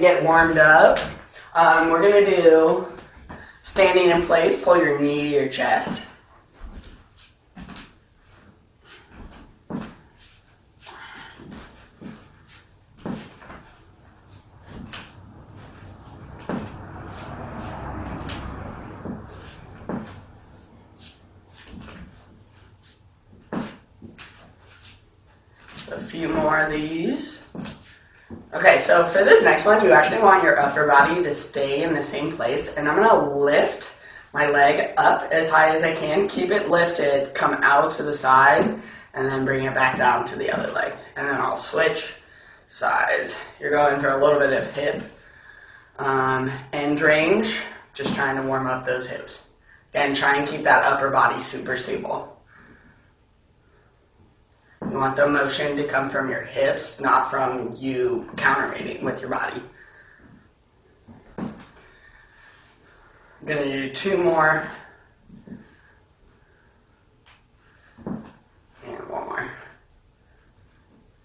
get warmed up. We're going to do standing in place, pull your knee to your chest. A few more of these. Okay, so for this next one, you actually want your upper body to stay in the same place, and I'm going to lift my leg up as high as I can, keep it lifted, come out to the side, and then bring it back down to the other leg. And then I'll switch sides. You're going for a little bit of hip end range, just trying to warm up those hips. Again, try and keep that upper body super stable. You want the motion to come from your hips, not from you counterweighting with your body. I'm going to do 2 more. And 1 more.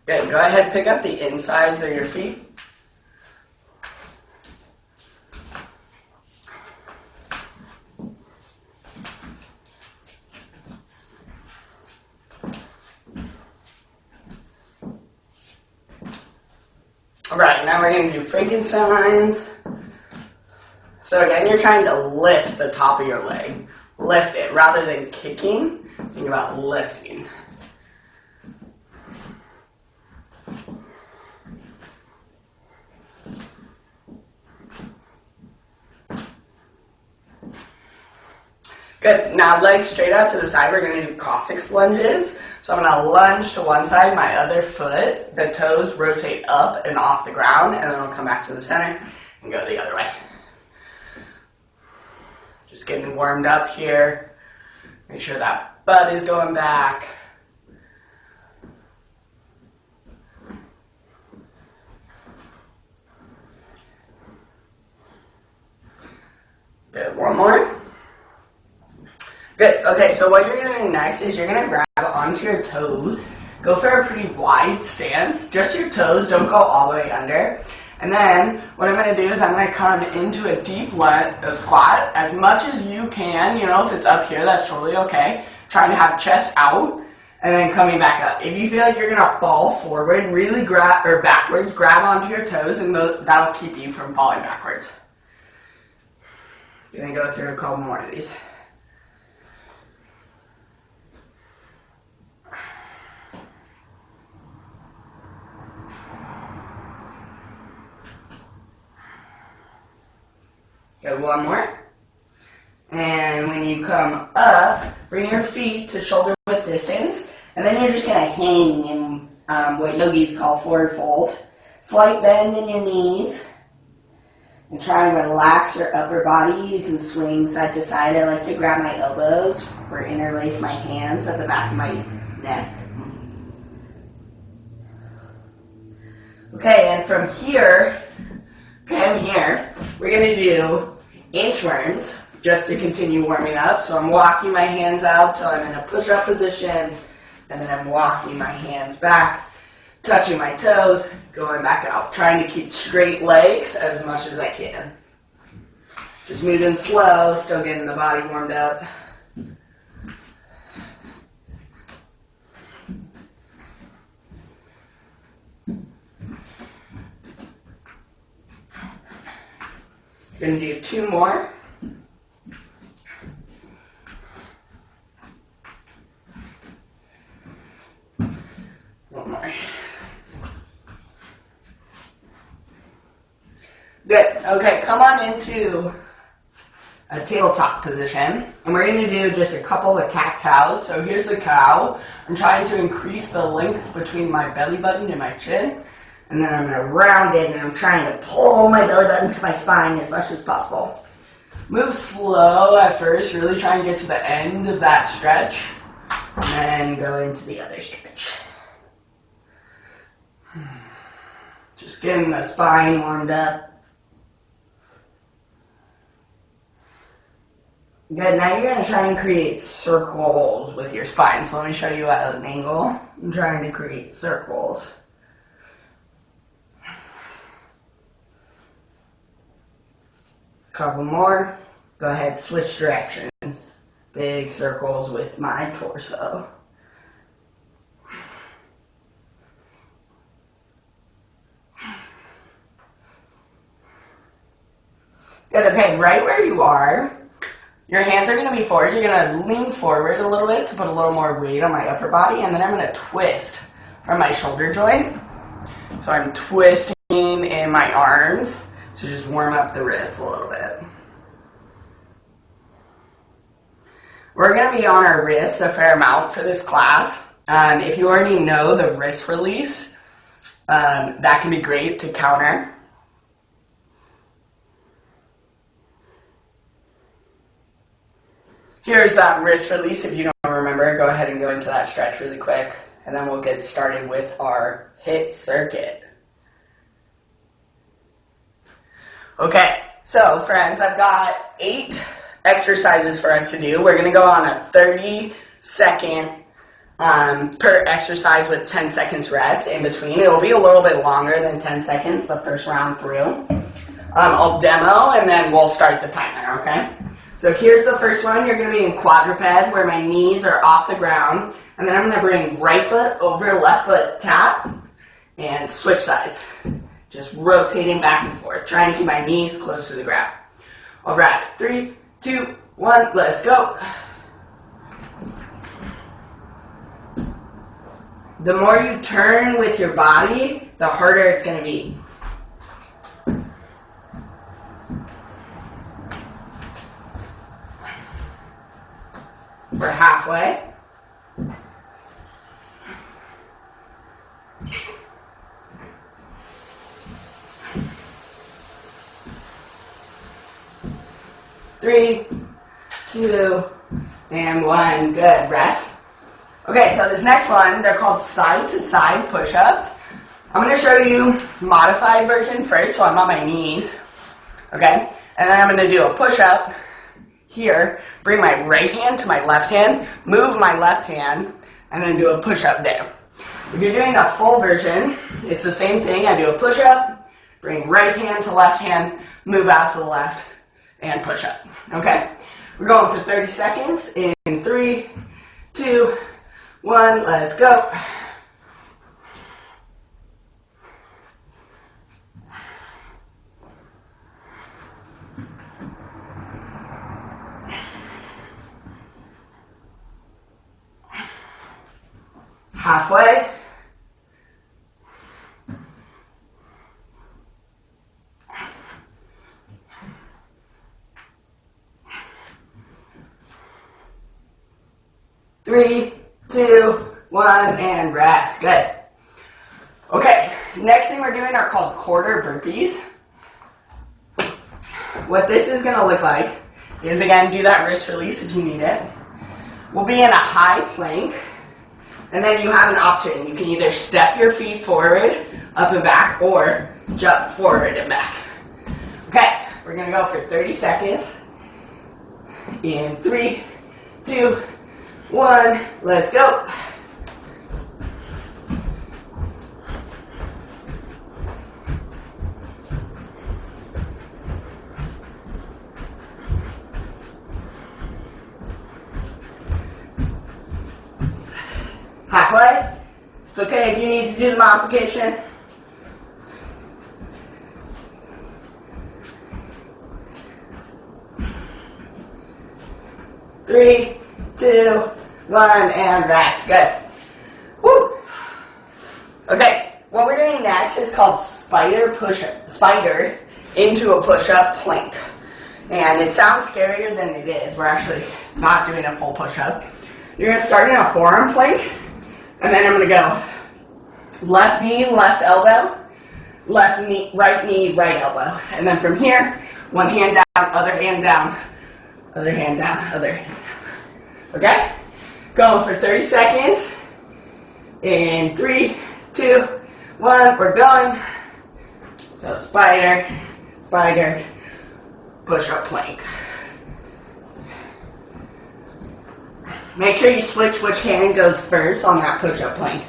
Good. Go ahead, pick up the insides of your feet. Alright, now we're going to do Frankensteins. So again, you're trying to lift the top of your leg. Lift it. Rather than kicking, think about lifting. Good. Now legs straight out to the side. We're going to do cossack lunges. So I'm going to lunge to one side, my other foot, the toes rotate up and off the ground, and then I'll come back to the center and go the other way. Just getting warmed up here. Make sure that butt is going back. Good. 1 more. Good. Okay, so what you're going to do next is you're going to grab onto your toes. Go for a pretty wide stance. Just your toes. Don't go all the way under. And then what I'm going to do is I'm going to come into a deep squat as much as you can. You know, if it's up here, that's totally okay. Trying to have chest out and then coming back up. If you feel like you're going to fall forward, really grab, or backwards, grab onto your toes, and that'll keep you from falling backwards. I'm going to go through a couple more of these. Good. 1 more. And when you come up, bring your feet to shoulder width distance, and then you're just going to hang in what yogis call forward fold. Slight bend in your knees, and try and relax your upper body. You can swing side to side. I like to grab my elbows or interlace my hands at the back of my neck. Okay, and from here, I'm here, we're going to do inchworms just to continue warming up. So I'm walking my hands out till I'm in a push-up position, and then I'm walking my hands back, touching my toes, going back out, trying to keep straight legs as much as I can. Just moving slow, still getting the body warmed up. Going to do 2 more. One more. Good. Okay, come on into a tabletop position. And we're going to do just a couple of cat-cows. So here's the cow. I'm trying to increase the length between my belly button and my chin. And then I'm going to round it, and I'm trying to pull my belly button to my spine as much as possible. Move slow at first, really try and get to the end of that stretch, and then go into the other stretch. Just getting the spine warmed up. Good, now you're going to try and create circles with your spine. So let me show you at an angle. I'm trying to create circles. Couple more. Go ahead, switch directions. Big circles with my torso. Good, okay, right where you are, your hands are going to be forward. You're going to lean forward a little bit to put a little more weight on my upper body, and then I'm going to twist from my shoulder joint. So I'm twisting in my arms to just warm up the wrists a little bit. We're going to be on our wrists a fair amount for this class. If you already know the wrist release, that can be great to counter. Here's that wrist release. If you don't remember, go ahead and go into that stretch really quick, and then we'll get started with our HIIT circuit. Okay, so friends, I've got 8 exercises for us to do. We're going to go on a 30-second per exercise with 10 seconds rest in between. It'll be a little bit longer than 10 seconds the first round through. I'll demo, and then we'll start the timer, okay? So here's the first one. You're going to be in quadruped, where my knees are off the ground. And then I'm going to bring right foot over left foot, tap, and switch sides. Just rotating back and forth, trying to keep my knees close to the ground. All right, 3, 2, 1, let's go. The more you turn with your body, the harder it's going to be. We're halfway. Three, 2, and 1. Good. Rest. Okay, so this next one, they're called side-to-side push-ups. I'm going to show you modified version first, so I'm on my knees. Okay? And then I'm going to do a push-up here, bring my right hand to my left hand, move my left hand, and then do a push-up there. If you're doing a full version, it's the same thing. I do a push-up, bring right hand to left hand, move out to the left, and push up. Okay? We're going for 30 seconds in 3, 2, 1, let's go. Halfway. Three, 2, 1, and rest. Good. Okay, next thing we're doing are called quarter burpees. What this is going to look like is, again, do that wrist release if you need it. We'll be in a high plank, and then you have an option. You can either step your feet forward, up and back, or jump forward and back. Okay, we're going to go for 30 seconds. In 3, 2, 1, let's go. Halfway. It's okay if you need to do the modification. Three, 2, 1, and rest. Good. Woo. Okay, what we're doing next is called spider push-up. Spider into a push-up plank. And it sounds scarier than it is. We're actually not doing a full push-up. You're going to start in a forearm plank, and then I'm going to go left knee, left elbow, left knee, right elbow. And then from here, one hand down, other hand down, other hand down, other hand down. Okay? Going for 30 seconds. In 3, 2, 1, we're going. So spider, spider, push-up plank. Make sure you switch which hand goes first on that push-up plank.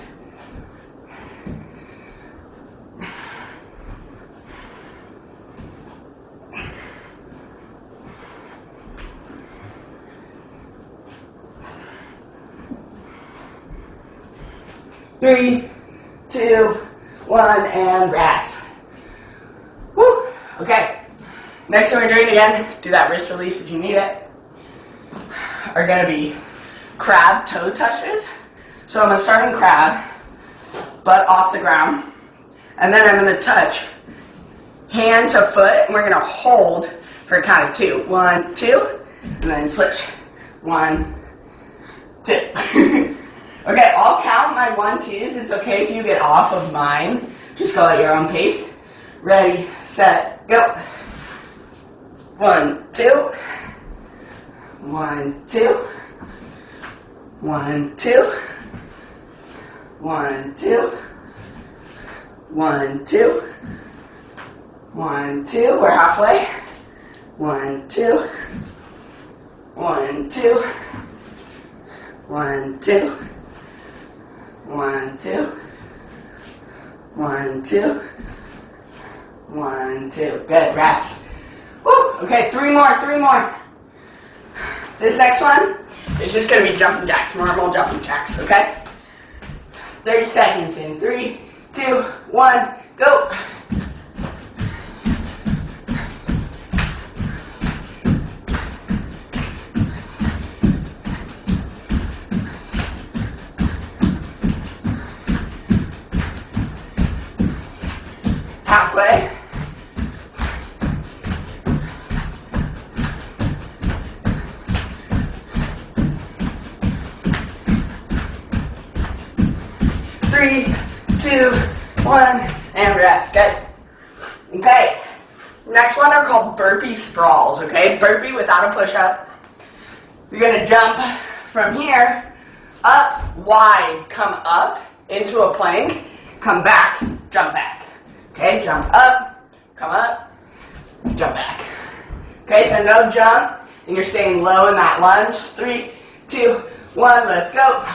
3, 2, 1, and rest. Woo! Okay. Next thing we're doing again, do that wrist release if you need it, are going to be crab toe touches. So I'm going to start in crab, butt off the ground, and then I'm going to touch hand to foot, and we're going to hold for a count of 2. 1, 2, and then switch. 1, 2. Okay, I'll count my 1, 2s. It's okay if you get off of mine. Just go at your own pace. Ready, set, go. 1, 2. 1, 2. 1, 2. 1, 2. 1, 2. 1, 2. We're halfway. 1, 2. 1, 2. 1, 2. 1, 2. 1, 2. 1, 2. Good. Rest. Woo. Okay, 3 more. 3 more. This next one is just going to be jumping jacks, normal jumping jacks, okay? 30 seconds in 3, 2, 1, go. Halfway. Three, 2, 1, and rest. Good. Okay. Next one are called burpee sprawls. Okay, burpee without a push-up. You're gonna jump from here up, wide, come up into a plank, come back, jump back. Okay, jump up, come up, jump back. Okay, so no jump, and you're staying low in that lunge. 3, 2, 1, let's go.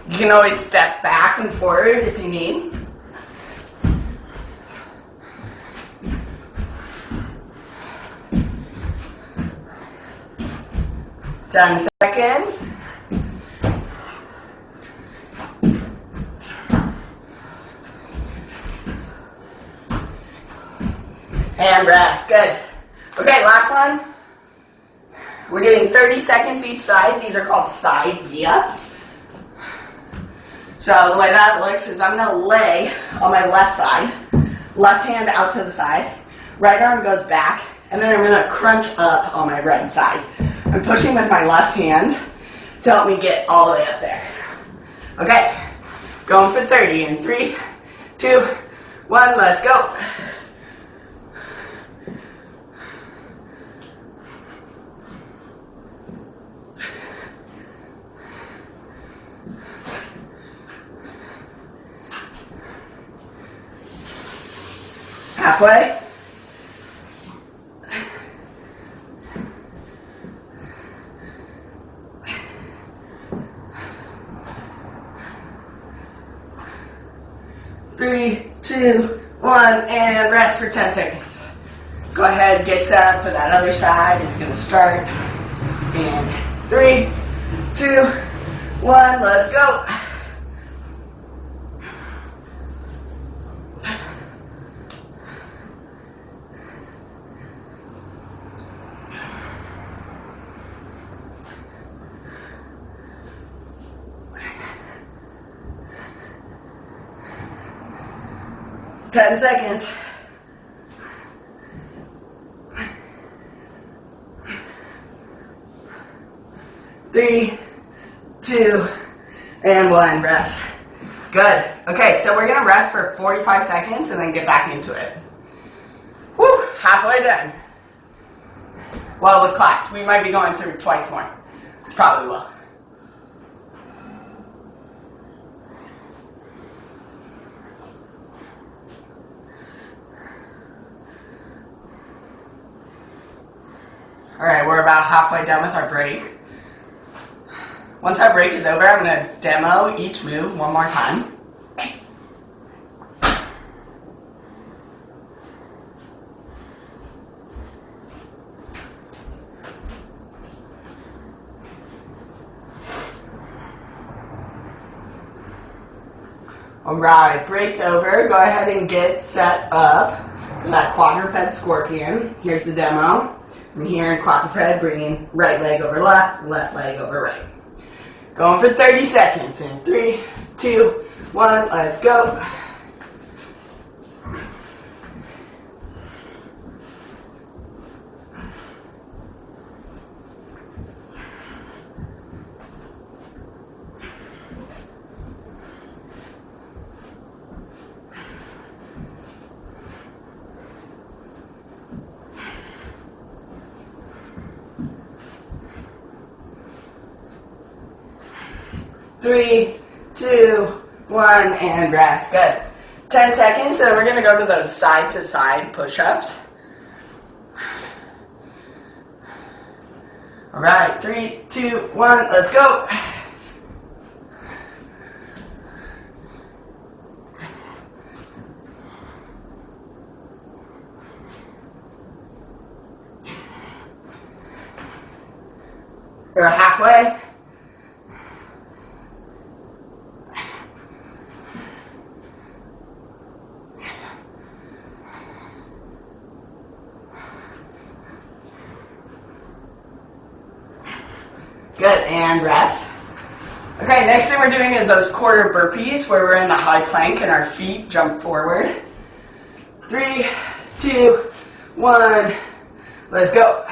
You can always step back and forward if you need. Ten seconds. And rest. Good. Okay, last one. We're doing 30 seconds each side. These are called side V-ups. So the way that looks is I'm going to lay on my left side, left hand out to the side, right arm goes back, and then I'm going to crunch up on my right side. I'm pushing with my left hand to help me get all the way up there. Okay, going for 30 in 3, 2, 1, let's go. Halfway. Three, 2, 1, and rest for 10 seconds. Go ahead, get set up for that other side. It's going to start in 3, 2, 1, let's go. Ten seconds. 3, 2, and 1. Rest. Good. Okay, so we're going to rest for 45 seconds and then get back into it. Woo! Halfway done. Well, with class, we might be going through twice more. Probably will. Alright, we're about halfway done with our break. Once our break is over, I'm going to demo each move one more time. Alright, breaks over. Go ahead and get set up for that quadruped scorpion. Here's the demo. From here in quadruped, bringing right leg over left, left leg over right. Going for 30 seconds in 3, 2, 1, let's go. Three, 2, 1, and rest. Good. 10 seconds, and then we're going to go to those side-to-side push-ups. All right, 3, 2, 1, let's go. We're halfway. Good, and rest. Okay, next thing we're doing is those quarter burpees where we're in the high plank and our feet jump forward. 3, 2, 1, let's go.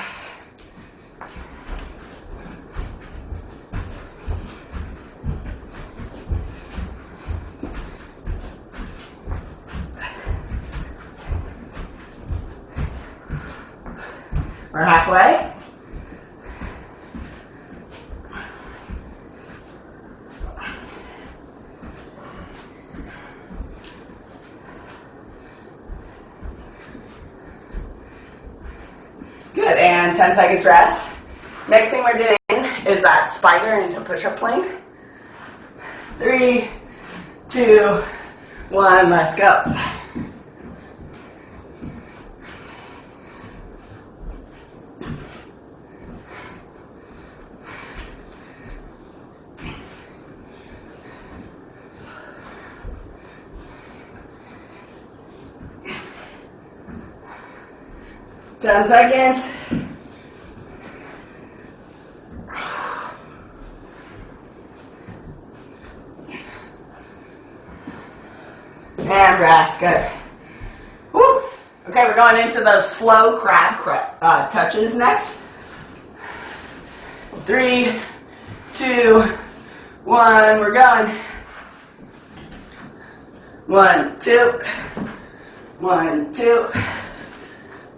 We're halfway. Good, and 10 seconds rest. Next thing we're doing is that spider into push-up plank. 3, 2, 1, let's go. Ten seconds. And rest. Good. Woo. Okay, we're going into those slow crab touches next. 3, 2, 1, we're going. 1, 2, 1, 2.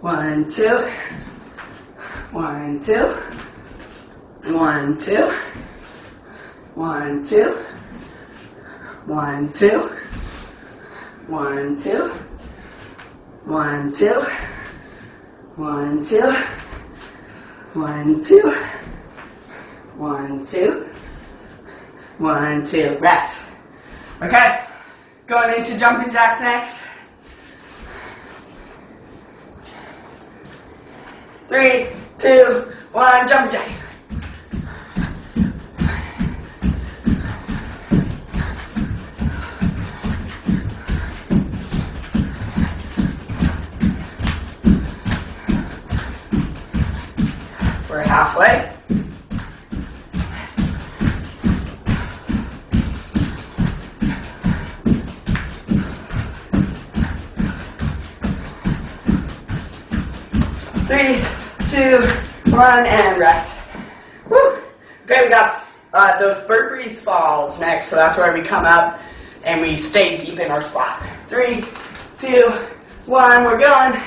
1, 2, 1, 2, 1, 2, 1, 2, 1, 2, 1, 2, 1, 2, 1, 2, 1, 2, 1, 2, 1, 2, rest. Okay, going into jumping jacks next. 3, 2, 1, jump jack. We're halfway. Three, 2, 1, and rest. Woo. Okay, we got those burpees falls next, so that's where we come up and we stay deep in our squat. 3, 2, 1, we're going.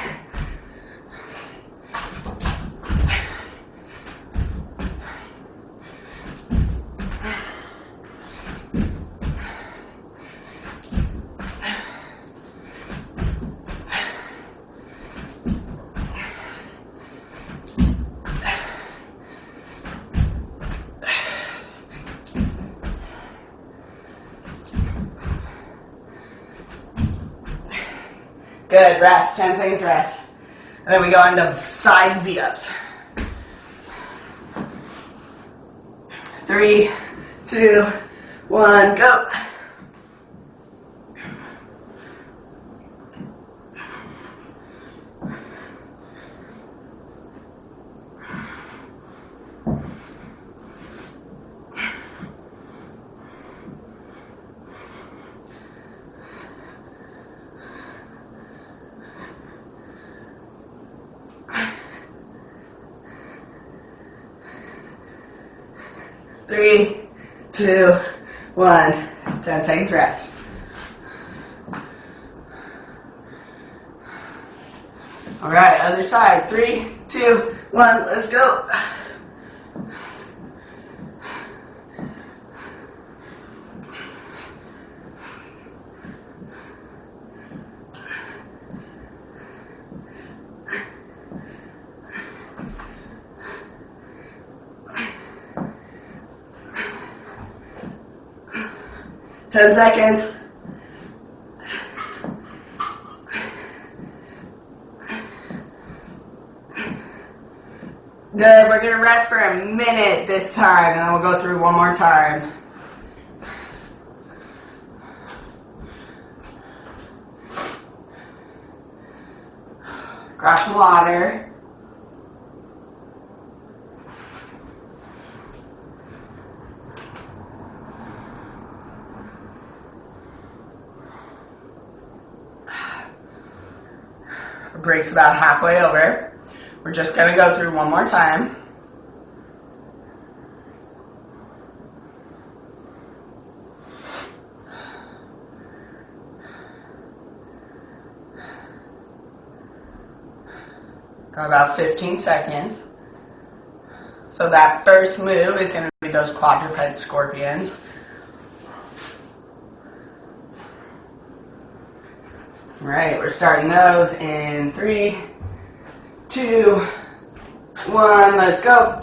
Good, rest, 10 seconds rest. And then we go into side V-ups. 3, 2, 1, go. 3, 2, 1. 10 seconds rest. All right, other side. 3, 2, 1. Let's go. Ten seconds. Good, we're gonna rest for a minute this time, and then we'll go through one more time. Grab some water. Our break's about halfway over. We're just going to go through one more time. Got about 15 seconds. So that first move is going to be those quadruped scorpions. All right, we're starting those in 3, 2, 1, let's go.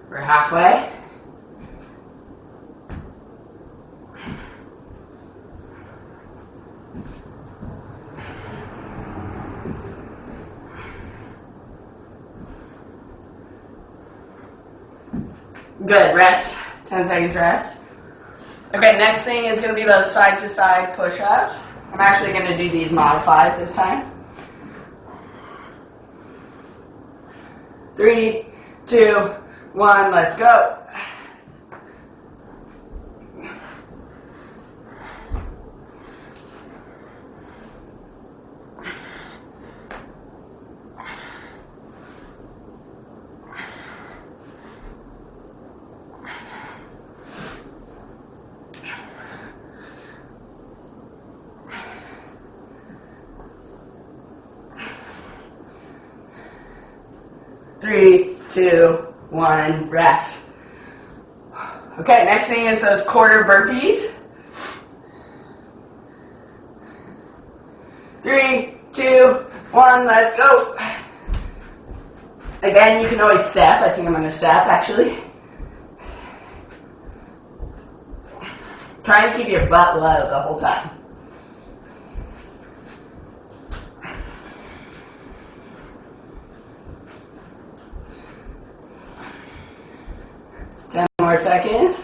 We're halfway. Good, rest. 10 seconds rest. Okay, next thing is going to be those side-to-side push-ups. I'm actually going to do these modified this time. 3, 2, 1, let's go. Three, 2, 1, rest. Okay, next thing is those quarter burpees. 3, 2, 1, let's go. Again, you can always step. I think I'm going to step, actually. Try to keep your butt low the whole time. More seconds.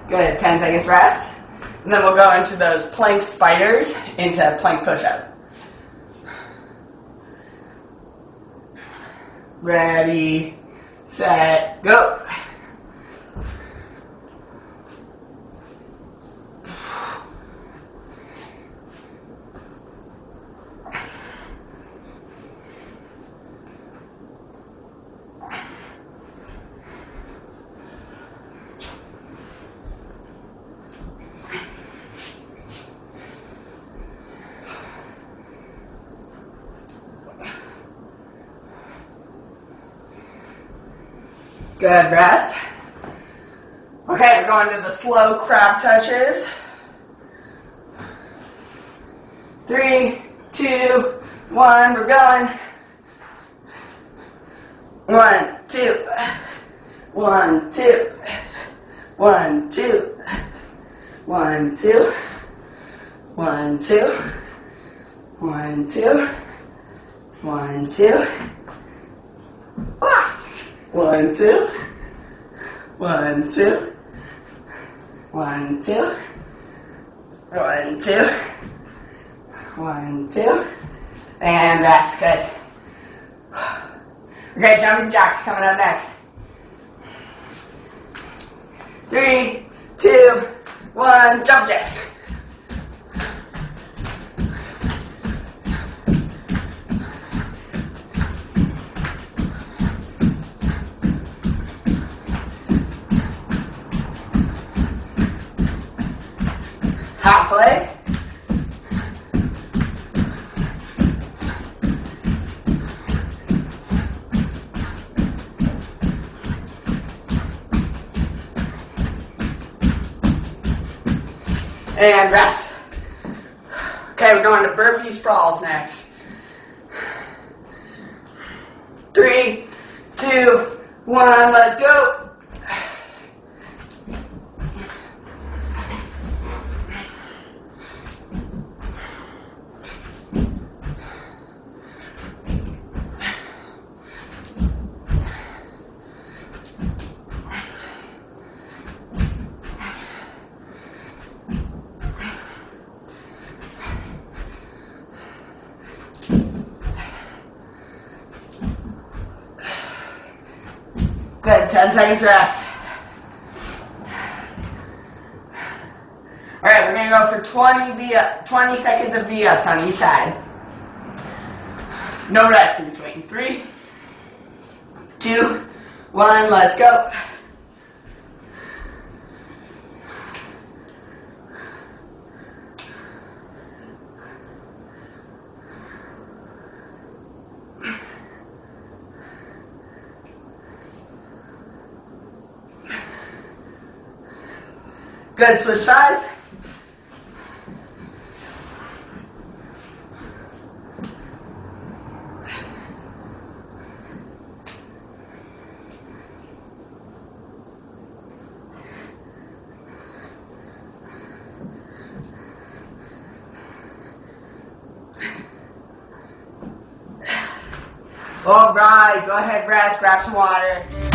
Good, 10 seconds rest. And then we'll go into those plank spiders into plank push-up. Ready, set, go. Good, rest. Okay, we're going to the slow crab touches. 3, 2, 1, we're going. 1, 2, 1, 2, 1, 2, 1, 2, 1, 2, 1, 2, 1, 2. 1, 2, 1, 2, 1, 2, 1, 2, 1, 2, and rest. Good. Okay, jumping jacks coming up next. 3, 2, 1, jump jacks. Halfway. And rest. Okay, we're going to burpee sprawls next. 3, 2, 1, let's go. Good, 10 seconds rest. Alright, we're going to go for 20 seconds of V-ups on each side. No rest in between. 3, 2, 1, let's go. Good, switch sides. All right, go ahead, rest, grab some water.